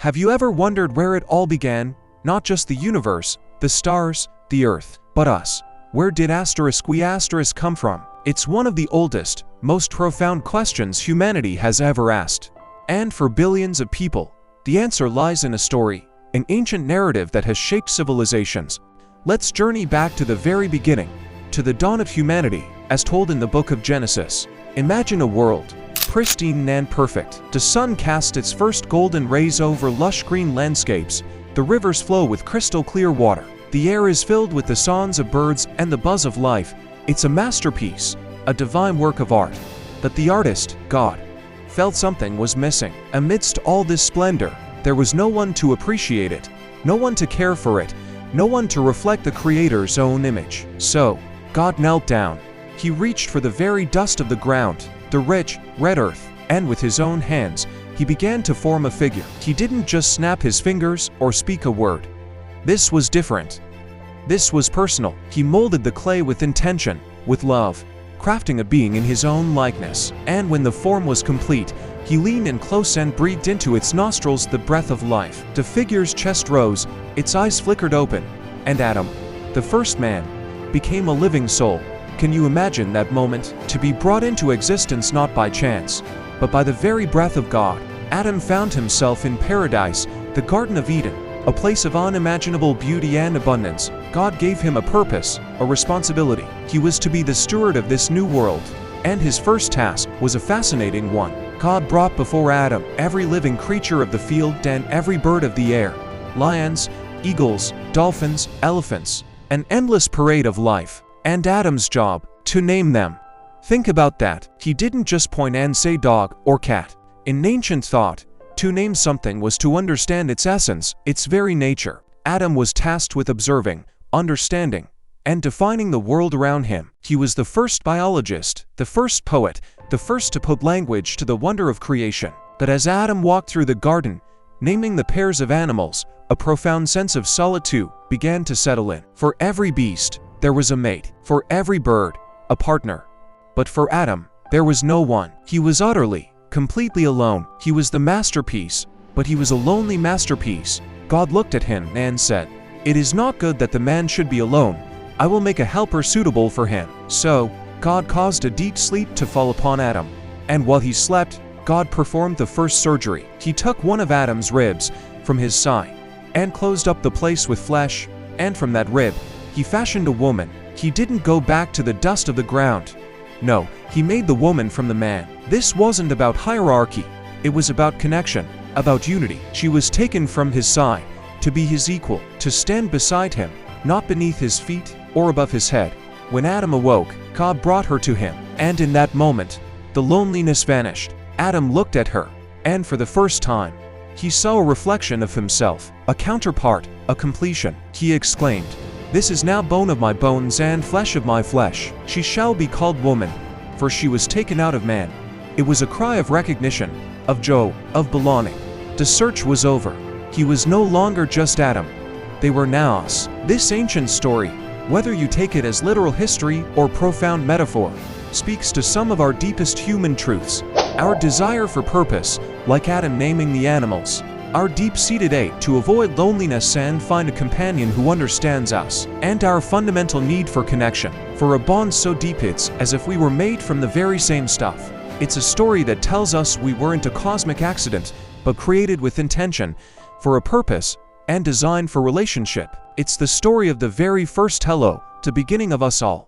Have you ever wondered where it all began? Not just the universe, the stars, the earth, but us. Where did we come from? It's one of the oldest, most profound questions humanity has ever asked. And for billions of people, the answer lies in a story, an ancient narrative that has shaped civilizations. Let's journey back to the very beginning, to the dawn of humanity, as told in the book of Genesis. Imagine a world, pristine and perfect. The sun casts its first golden rays over lush green landscapes. The rivers flow with crystal clear water. The air is filled with the songs of birds and the buzz of life. It's a masterpiece, a divine work of art. But the artist, God, felt something was missing. Amidst all this splendor, there was no one to appreciate it, no one to care for it, no one to reflect the Creator's own image. So, God knelt down. He reached for the very dust of the ground, the rich, red earth, and with his own hands, he began to form a figure. He didn't just snap his fingers or speak a word. This was different. This was personal. He molded the clay with intention, with love, crafting a being in his own likeness. And when the form was complete, he leaned in close and breathed into its nostrils the breath of life. The figure's chest rose, its eyes flickered open, and Adam, the first man, became a living soul. Can you imagine that moment? To be brought into existence not by chance, but by the very breath of God. Adam found himself in paradise, the Garden of Eden, a place of unimaginable beauty and abundance. God gave him a purpose, a responsibility. He was to be the steward of this new world, and his first task was a fascinating one. God brought before Adam every living creature of the field and every bird of the air, lions, eagles, dolphins, elephants, an endless parade of life. And Adam's job, to name them. Think about that. He didn't just point and say dog or cat. In ancient thought, to name something was to understand its essence, its very nature. Adam was tasked with observing, understanding, and defining the world around him. He was the first biologist, the first poet, the first to put language to the wonder of creation. But as Adam walked through the garden, naming the pairs of animals, a profound sense of solitude began to settle in. For every beast, there was a mate. For every bird, a partner. But for Adam, there was no one. He was utterly, completely alone. He was the masterpiece, but he was a lonely masterpiece. God looked at him and said, "It is not good that the man should be alone. I will make a helper suitable for him." So, God caused a deep sleep to fall upon Adam. And while he slept, God performed the first surgery. He took one of Adam's ribs from his side and closed up the place with flesh, and from that rib, he fashioned a woman. He didn't go back to the dust of the ground. No, he made the woman from the man. This wasn't about hierarchy. It was about connection, about unity. She was taken from his side, to be his equal, to stand beside him, not beneath his feet or above his head. When Adam awoke, God brought her to him. And in that moment, the loneliness vanished. Adam looked at her, and for the first time, he saw a reflection of himself, a counterpart, a completion. He exclaimed, "This is now bone of my bones and flesh of my flesh. She shall be called woman, for she was taken out of man." It was a cry of recognition, of joy, of belonging. The search was over. He was no longer just Adam. They were now us. This ancient story, whether you take it as literal history or profound metaphor, speaks to some of our deepest human truths. Our desire for purpose, like Adam naming the animals. Our deep-seated ache to avoid loneliness and find a companion who understands us. And our fundamental need for connection, for a bond so deep it's as if we were made from the very same stuff. It's a story that tells us we weren't a cosmic accident, but created with intention, for a purpose, and designed for relationship. It's the story of the very first hello, the beginning of us all.